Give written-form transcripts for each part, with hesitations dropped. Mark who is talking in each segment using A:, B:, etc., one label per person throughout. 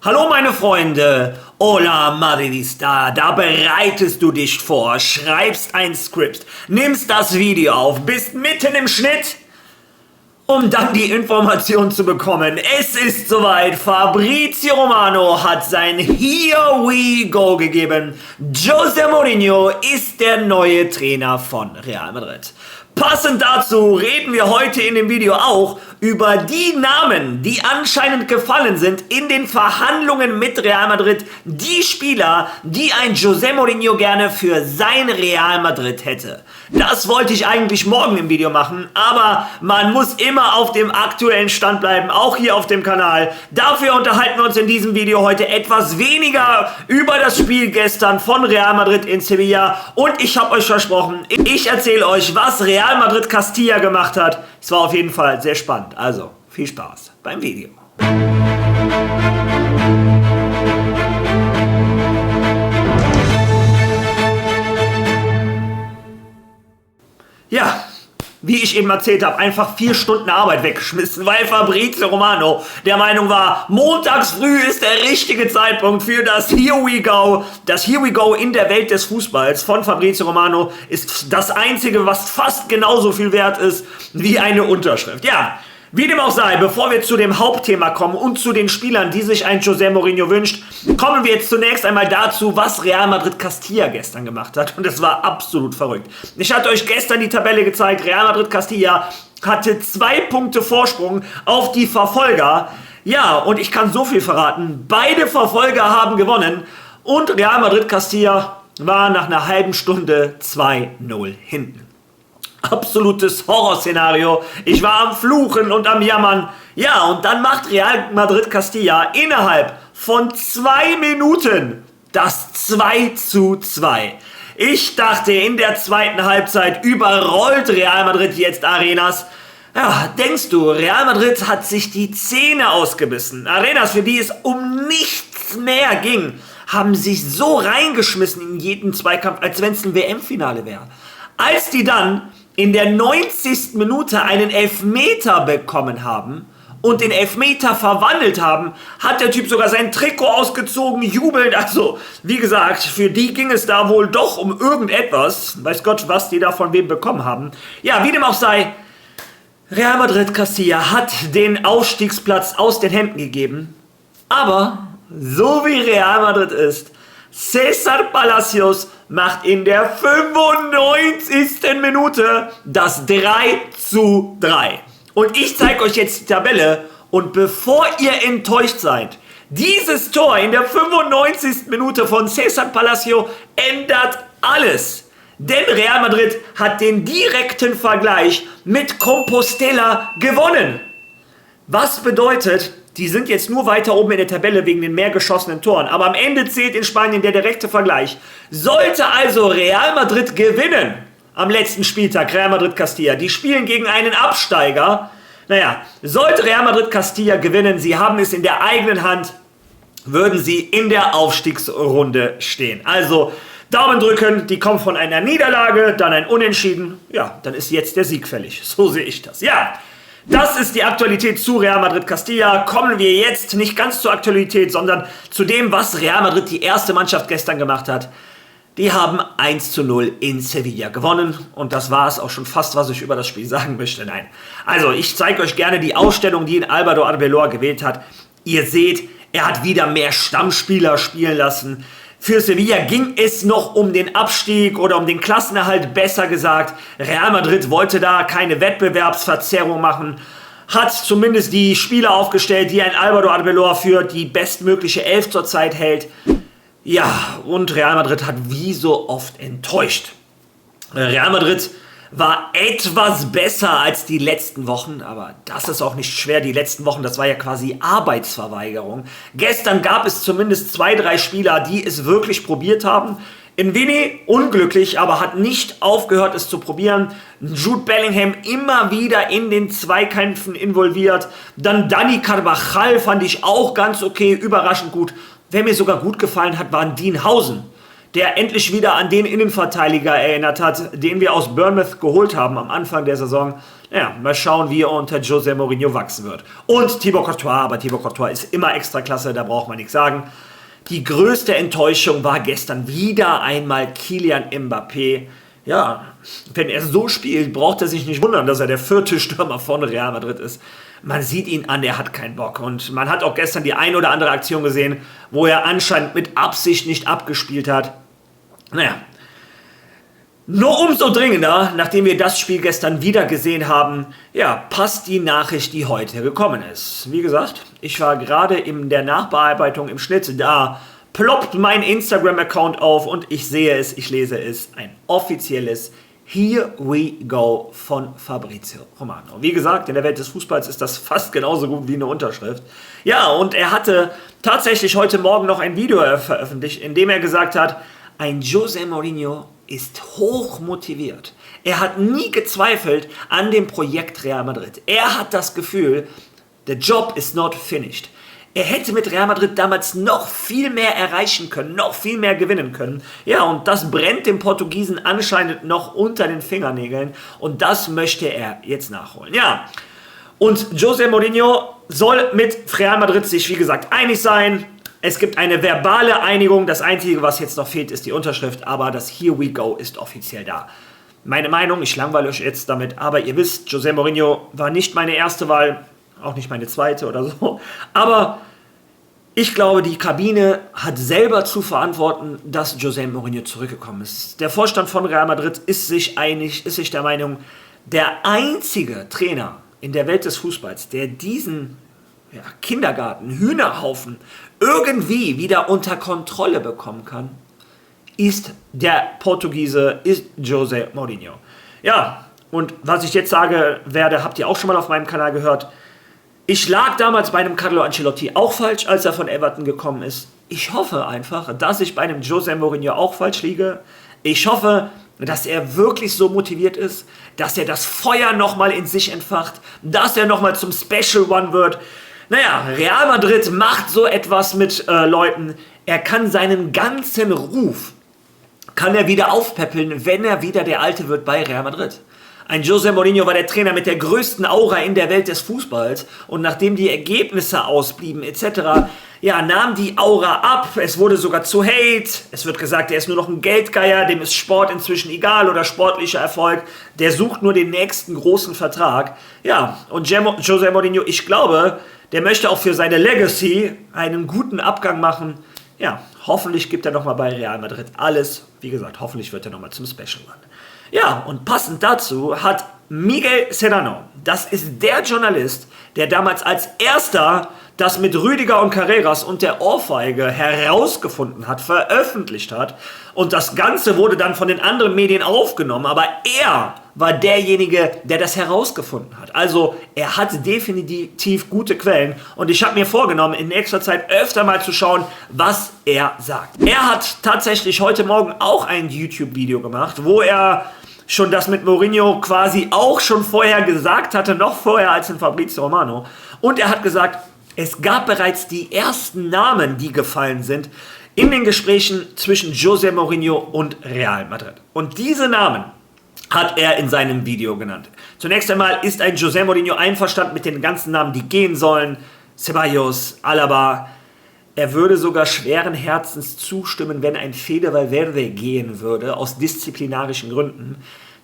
A: Hallo meine Freunde, Hola Madridista, da bereitest du dich vor, schreibst ein Skript, nimmst das Video auf, bist mitten im Schnitt, um dann die Information zu bekommen. Es ist soweit, Fabrizio Romano hat sein Here We Go gegeben. José Mourinho ist der neue Trainer von Real Madrid. Passend dazu reden wir heute in dem Video auch über die Namen, die anscheinend gefallen sind in den Verhandlungen mit Real Madrid. Die Spieler, die ein José Mourinho gerne für sein Real Madrid hätte. Das wollte ich eigentlich morgen im Video machen, aber man muss immer auf dem aktuellen Stand bleiben, auch hier auf dem Kanal. Dafür unterhalten wir uns in diesem Video heute etwas weniger über das Spiel gestern von Real Madrid in Sevilla. Und ich habe euch versprochen, ich erzähle euch, was Real Madrid Castilla gemacht hat. Es war auf jeden Fall sehr spannend. Also, viel Spaß beim Video. Ja, wie ich eben erzählt habe, einfach 4 Stunden Arbeit weggeschmissen, weil Fabrizio Romano der Meinung war, montags früh ist der richtige Zeitpunkt für das Here We Go. Das Here We Go in der Welt des Fußballs von Fabrizio Romano ist das einzige, was fast genauso viel wert ist wie eine Unterschrift. Ja, wie dem auch sei, bevor wir zu dem Hauptthema kommen und zu den Spielern, die sich ein José Mourinho wünscht, kommen wir jetzt zunächst einmal dazu, was Real Madrid Castilla gestern gemacht hat. Und es war absolut verrückt. Ich hatte euch gestern die Tabelle gezeigt. Real Madrid Castilla hatte 2 Punkte Vorsprung auf die Verfolger. Ja, und ich kann so viel verraten. Beide Verfolger haben gewonnen. Und Real Madrid Castilla war nach einer halben Stunde 2-0 hinten. Absolutes Horrorszenario. Ich war am Fluchen und am Jammern. Ja, und dann macht Real Madrid Castilla innerhalb von 2 Minuten das 2:2. Ich dachte, in der zweiten Halbzeit überrollt Real Madrid jetzt Arenas. Ja, denkst du, Real Madrid hat sich die Zähne ausgebissen. Arenas, für die es um nichts mehr ging, haben sich so reingeschmissen in jeden Zweikampf, als wenn es ein WM-Finale wäre. Als die dann in der 90. Minute einen Elfmeter bekommen haben und den Elfmeter verwandelt haben, hat der Typ sogar sein Trikot ausgezogen, jubelnd. Also, wie gesagt, für die ging es da wohl doch um irgendetwas. Weiß Gott, was die da von wem bekommen haben. Ja, wie dem auch sei, Real Madrid Castilla hat den Aufstiegsplatz aus den Händen gegeben. Aber, so wie Real Madrid ist, César Palacios macht in der 95. Minute das 3:3. Und ich zeige euch jetzt die Tabelle und bevor ihr enttäuscht seid, dieses Tor in der 95. Minute von César Palacios ändert alles. Denn Real Madrid hat den direkten Vergleich mit Compostela gewonnen. Was bedeutet, die sind jetzt nur weiter oben in der Tabelle wegen den mehr geschossenen Toren. Aber am Ende zählt in Spanien der direkte Vergleich. Sollte also Real Madrid gewinnen am letzten Spieltag, Real Madrid Castilla, die spielen gegen einen Absteiger. Naja, sollte Real Madrid Castilla gewinnen, sie haben es in der eigenen Hand, würden sie in der Aufstiegsrunde stehen. Also Daumen drücken, die kommen von einer Niederlage, dann ein Unentschieden. Ja, dann ist jetzt der Sieg fällig. So sehe ich das. Ja. Das ist die Aktualität zu Real Madrid Castilla. Kommen wir jetzt nicht ganz zur Aktualität, sondern zu dem, was Real Madrid, die erste Mannschaft, gestern gemacht hat. Die haben 1:0 in Sevilla gewonnen und das war es auch schon fast, was ich über das Spiel sagen möchte. Nein, also ich zeige euch gerne die Ausstellung, die ihn Álvaro Arbeloa gewählt hat. Ihr seht, er hat wieder mehr Stammspieler spielen lassen. Für Sevilla ging es noch um den Abstieg oder um den Klassenerhalt, besser gesagt. Real Madrid wollte da keine Wettbewerbsverzerrung machen, hat zumindest die Spieler aufgestellt, die ein Álvaro Arbeloa für die bestmögliche 11 zurzeit hält. Ja, und Real Madrid hat wie so oft enttäuscht. Real Madrid war etwas besser als die letzten Wochen, aber das ist auch nicht schwer. Die letzten Wochen, das war ja quasi Arbeitsverweigerung. Gestern gab es zumindest 2, 3 Spieler, die es wirklich probiert haben. Nwini unglücklich, aber hat nicht aufgehört, es zu probieren. Jude Bellingham immer wieder in den Zweikämpfen involviert. Dann Dani Carvajal fand ich auch ganz okay, überraschend gut. Wer mir sogar gut gefallen hat, war Dean Housen, der endlich wieder an den Innenverteidiger erinnert hat, den wir aus Bournemouth geholt haben am Anfang der Saison. Ja, mal schauen, wie er unter José Mourinho wachsen wird. Und Thibaut Courtois, aber Thibaut Courtois ist immer Extraklasse, da braucht man nichts sagen. Die größte Enttäuschung war gestern wieder einmal Kylian Mbappé. Ja, wenn er so spielt, braucht er sich nicht wundern, dass er der 4. Stürmer von Real Madrid ist. Man sieht ihn an, er hat keinen Bock. Und man hat auch gestern die ein oder andere Aktion gesehen, wo er anscheinend mit Absicht nicht abgespielt hat. Naja, nur umso dringender, nachdem wir das Spiel gestern wieder gesehen haben, ja, passt die Nachricht, die heute gekommen ist. Wie gesagt, ich war gerade in der Nachbearbeitung im Schnitt, da ploppt mein Instagram-Account auf und ich sehe es, ich lese es, ein offizielles Here we go von Fabrizio Romano. Wie gesagt, in der Welt des Fußballs ist das fast genauso gut wie eine Unterschrift. Ja, und er hatte tatsächlich heute Morgen noch ein Video veröffentlicht, in dem er gesagt hat, ein José Mourinho ist hoch motiviert. Er hat nie gezweifelt an dem Projekt Real Madrid. Er hat das Gefühl, the job is not finished. Er hätte mit Real Madrid damals noch viel mehr erreichen können, noch viel mehr gewinnen können. Ja, und das brennt dem Portugiesen anscheinend noch unter den Fingernägeln. Und das möchte er jetzt nachholen. Ja, und José Mourinho soll mit Real Madrid sich, wie gesagt, einig sein. Es gibt eine verbale Einigung. Das Einzige, was jetzt noch fehlt, ist die Unterschrift. Aber das Here we go ist offiziell da. Meine Meinung, ich langweile euch jetzt damit. Aber ihr wisst, José Mourinho war nicht meine erste Wahl. Auch nicht meine zweite oder so. Aber ich glaube, die Kabine hat selber zu verantworten, dass José Mourinho zurückgekommen ist. Der Vorstand von Real Madrid ist sich einig, ist sich der Meinung, der einzige Trainer in der Welt des Fußballs, der diesen Kindergarten, Hühnerhaufen irgendwie wieder unter Kontrolle bekommen kann, ist der Portugiese, ist José Mourinho. Ja, und was ich jetzt sage werde, habt ihr auch schon mal auf meinem Kanal gehört. Ich lag damals bei einem Carlo Ancelotti auch falsch, als er von Everton gekommen ist. Ich hoffe einfach, dass ich bei einem José Mourinho auch falsch liege. Ich hoffe, dass er wirklich so motiviert ist, dass er das Feuer nochmal in sich entfacht, dass er nochmal zum Special One wird. Naja, Real Madrid macht so etwas mit Leuten. Er kann seinen ganzen Ruf, kann er wieder aufpäppeln, wenn er wieder der Alte wird bei Real Madrid. Ein José Mourinho war der Trainer mit der größten Aura in der Welt des Fußballs und nachdem die Ergebnisse ausblieben etc., ja, nahm die Aura ab, es wurde sogar zu Hate, es wird gesagt, er ist nur noch ein Geldgeier, dem ist Sport inzwischen egal oder sportlicher Erfolg, der sucht nur den nächsten großen Vertrag. Ja, und José Mourinho, ich glaube, der möchte auch für seine Legacy einen guten Abgang machen. Ja, hoffentlich gibt er nochmal bei Real Madrid alles, wie gesagt, hoffentlich wird er nochmal zum Special One. Ja, und passend dazu hat Miguel Serrano, das ist der Journalist, der damals als erster das mit Rüdiger und Carreras und der Ohrfeige herausgefunden hat, veröffentlicht hat. Und das Ganze wurde dann von den anderen Medien aufgenommen, aber er war derjenige, der das herausgefunden hat. Also er hat definitiv gute Quellen und ich habe mir vorgenommen, in nächster Zeit öfter mal zu schauen, was er sagt. Er hat tatsächlich heute Morgen auch ein YouTube-Video gemacht, wo er schon das mit Mourinho quasi auch schon vorher gesagt hatte, noch vorher als in Fabrizio Romano. Und er hat gesagt, es gab bereits die ersten Namen, die gefallen sind in den Gesprächen zwischen José Mourinho und Real Madrid. Und diese Namen hat er in seinem Video genannt. Zunächst einmal ist ein José Mourinho einverstanden mit den ganzen Namen, die gehen sollen. Ceballos, Alaba. Er würde sogar schweren Herzens zustimmen, wenn ein Fede Valverde gehen würde, aus disziplinarischen Gründen.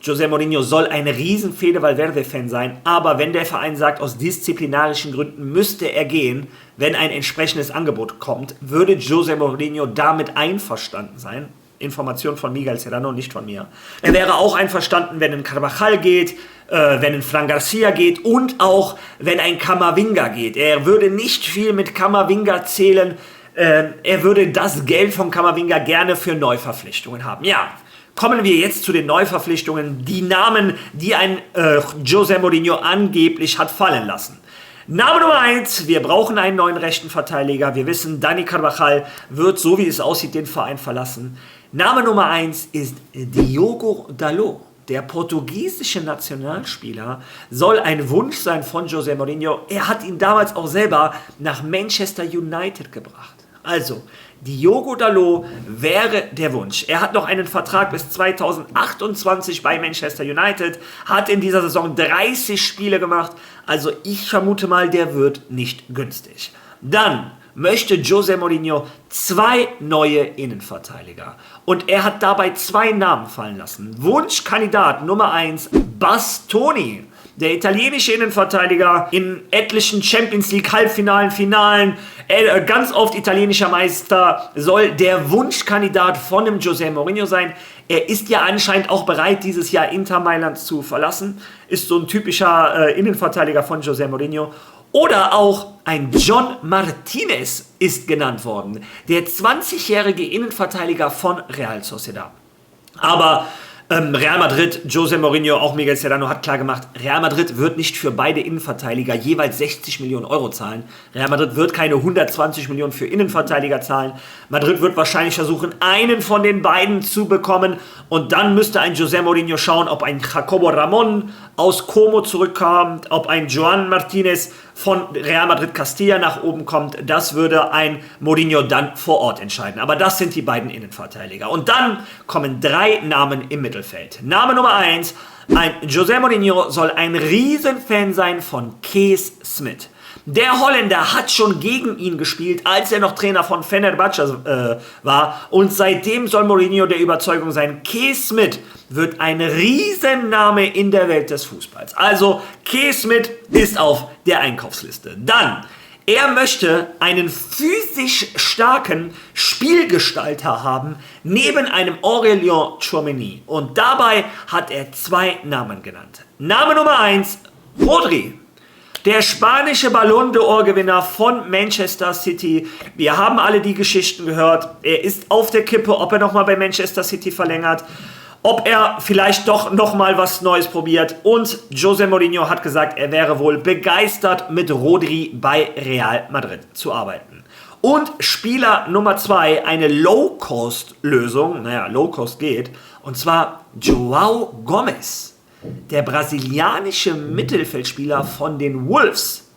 A: José Mourinho soll ein riesen Fede Valverde-Fan sein, aber wenn der Verein sagt, aus disziplinarischen Gründen müsste er gehen, wenn ein entsprechendes Angebot kommt, würde José Mourinho damit einverstanden sein. Information von Miguel Serrano, nicht von mir. Er wäre auch einverstanden, wenn ein Carvajal geht, wenn ein Fran Garcia geht und auch wenn ein Camavinga geht. Er würde nicht viel mit Camavinga zählen. Er würde das Geld von Camavinga gerne für Neuverpflichtungen haben. Ja, kommen wir jetzt zu den Neuverpflichtungen. Die Namen, die ein José Mourinho angeblich hat fallen lassen. Name Nummer 1, wir brauchen einen neuen rechten Verteidiger. Wir wissen, Dani Carvajal wird, so wie es aussieht, den Verein verlassen. Name Nummer 1 ist Diogo Dalot. Der portugiesische Nationalspieler soll ein Wunsch sein von José Mourinho. Er hat ihn damals auch selber nach Manchester United gebracht. Also, Diogo Dalot wäre der Wunsch. Er hat noch einen Vertrag bis 2028 bei Manchester United, hat in dieser Saison 30 Spiele gemacht, also ich vermute mal, der wird nicht günstig. Dann möchte José Mourinho 2 neue Innenverteidiger und er hat dabei 2 Namen fallen lassen. Wunschkandidat Nummer 1, Bastoni. Der italienische Innenverteidiger in etlichen Champions League Halbfinalen, Finalen, ganz oft italienischer Meister, soll der Wunschkandidat von dem José Mourinho sein. Er ist ja anscheinend auch bereit, dieses Jahr Inter Mailand zu verlassen. Ist so ein typischer Innenverteidiger von José Mourinho. Oder auch ein John Martinez ist genannt worden. Der 20-jährige Innenverteidiger von Real Sociedad. Aber Real Madrid, José Mourinho, auch Miguel Serrano hat klar gemacht, Real Madrid wird nicht für beide Innenverteidiger jeweils 60 Millionen Euro zahlen. Real Madrid wird keine 120 Millionen für Innenverteidiger zahlen. Madrid wird wahrscheinlich versuchen, einen von den beiden zu bekommen. Und dann müsste ein José Mourinho schauen, ob ein Jacobo Ramón aus Como zurückkommt, ob ein Joan Martinez von Real Madrid Castilla nach oben kommt. Das würde ein Mourinho dann vor Ort entscheiden. Aber das sind die beiden Innenverteidiger. Und dann kommen 3 Namen im Mittelfeld. Name Nummer 1, ein José Mourinho soll ein Riesenfan sein von Kees Smit. Der Holländer hat schon gegen ihn gespielt, als er noch Trainer von Fenerbahce war. Und seitdem soll Mourinho der Überzeugung sein, Kees Smit wird ein Riesenname in der Welt des Fußballs. Also Kees Smit ist auf der Einkaufsliste. Dann, er möchte einen physisch starken Spielgestalter haben, neben einem Aurélien Tchouaméni. Und dabei hat er 2 Namen genannt. Name Nummer 1, Rodri. Der spanische Ballon d'Or-Gewinner von Manchester City. Wir haben alle die Geschichten gehört. Er ist auf der Kippe, ob er nochmal bei Manchester City verlängert, ob er vielleicht doch nochmal was Neues probiert. Und José Mourinho hat gesagt, er wäre wohl begeistert, mit Rodri bei Real Madrid zu arbeiten. Und Spieler Nummer 2, eine Low-Cost-Lösung. Naja, Low-Cost geht. Und zwar João Gomes. Der brasilianische Mittelfeldspieler von den Wolves.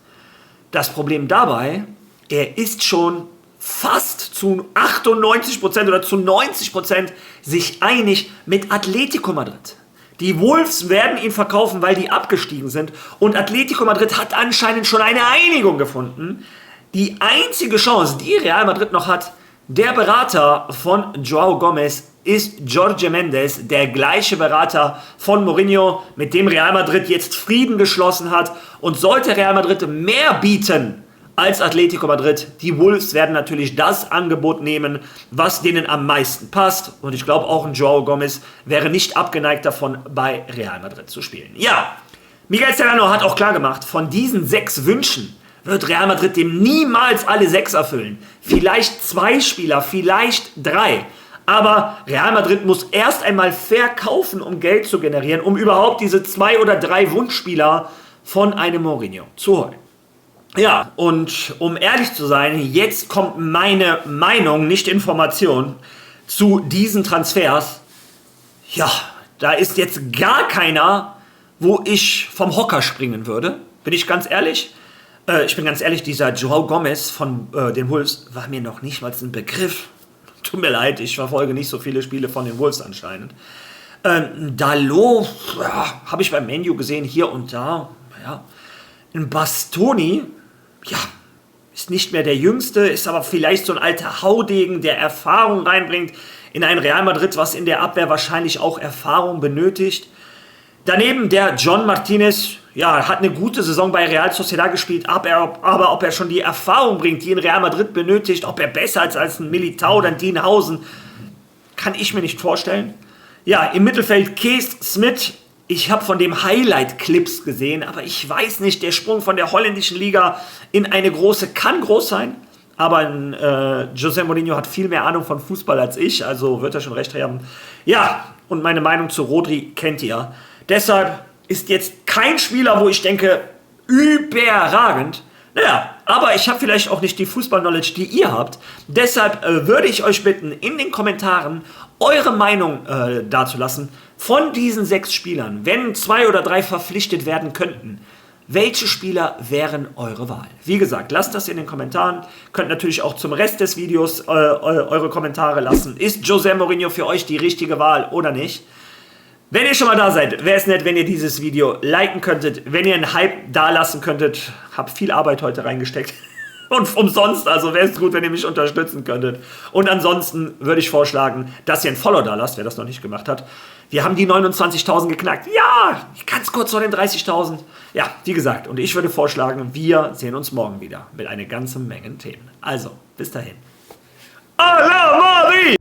A: Das Problem dabei, er ist schon fast zu 98% oder zu 90% sich einig mit Atletico Madrid. Die Wolves werden ihn verkaufen, weil die abgestiegen sind. Und Atletico Madrid hat anscheinend schon eine Einigung gefunden. Die einzige Chance, die Real Madrid noch hat, der Berater von João Gomes ist Jorge Mendes, der gleiche Berater von Mourinho, mit dem Real Madrid jetzt Frieden geschlossen hat. Und sollte Real Madrid mehr bieten als Atletico Madrid, die Wolves werden natürlich das Angebot nehmen, was denen am meisten passt. Und ich glaube, auch ein João Gomes wäre nicht abgeneigt davon, bei Real Madrid zu spielen. Ja, Miguel Serrano hat auch klar gemacht, von diesen 6 Wünschen wird Real Madrid dem niemals alle 6 erfüllen. Vielleicht 2 Spieler, vielleicht 3. Aber Real Madrid muss erst einmal verkaufen, um Geld zu generieren, um überhaupt diese 2 oder 3 Wunschspieler von einem Mourinho zu holen. Ja, und um ehrlich zu sein, jetzt kommt meine Meinung, nicht Information, zu diesen Transfers. Ja, da ist jetzt gar keiner, wo ich vom Hocker springen würde. Bin ich ganz ehrlich? Ich bin ganz ehrlich, dieser João Gomes von den Wolves war mir noch nicht mal ein Begriff. Tut mir leid, ich verfolge nicht so viele Spiele von den Wolves anscheinend. Dalot, ja, habe ich beim Menu gesehen, hier und da. Ja. Ein Bastoni, ja, ist nicht mehr der Jüngste, ist aber vielleicht so ein alter Haudegen, der Erfahrung reinbringt in ein Real Madrid, was in der Abwehr wahrscheinlich auch Erfahrung benötigt. Daneben der John Martinez, ja, hat eine gute Saison bei Real Sociedad gespielt, aber ob er schon die Erfahrung bringt, die in Real Madrid benötigt, ob er besser ist als ein Militao oder ein Dienhausen, kann ich mir nicht vorstellen. Ja, im Mittelfeld Kees Smit. Ich habe von dem Highlight-Clips gesehen, aber ich weiß nicht, der Sprung von der holländischen Liga in eine große kann groß sein. Aber José Mourinho hat viel mehr Ahnung von Fußball als ich, also wird er schon recht haben. Ja, und meine Meinung zu Rodri kennt ihr. Deshalb ist jetzt kein Spieler, wo ich denke, überragend. Naja, aber ich habe vielleicht auch nicht die Fußball-Knowledge, die ihr habt. Deshalb würde ich euch bitten, in den Kommentaren eure Meinung dazulassen von diesen 6 Spielern. Wenn 2 oder 3 verpflichtet werden könnten, Welche Spieler wären eure Wahl? Wie gesagt, lasst das in den Kommentaren. Könnt natürlich auch zum Rest des Videos eure Kommentare lassen. Ist José Mourinho für euch die richtige Wahl oder nicht? Wenn ihr schon mal da seid, wäre es nett, wenn ihr dieses Video liken könntet, wenn ihr einen Hype dalassen könntet. Hab viel Arbeit heute reingesteckt. Und umsonst, also wäre es gut, wenn ihr mich unterstützen könntet. Und ansonsten würde ich vorschlagen, dass ihr ein Follow da lasst, wer das noch nicht gemacht hat. Wir haben die 29.000 geknackt. Ja, ganz kurz vor den 30.000. Ja, wie gesagt, und ich würde vorschlagen, wir sehen uns morgen wieder mit einer ganzen Menge Themen. Also, bis dahin. À la Marie!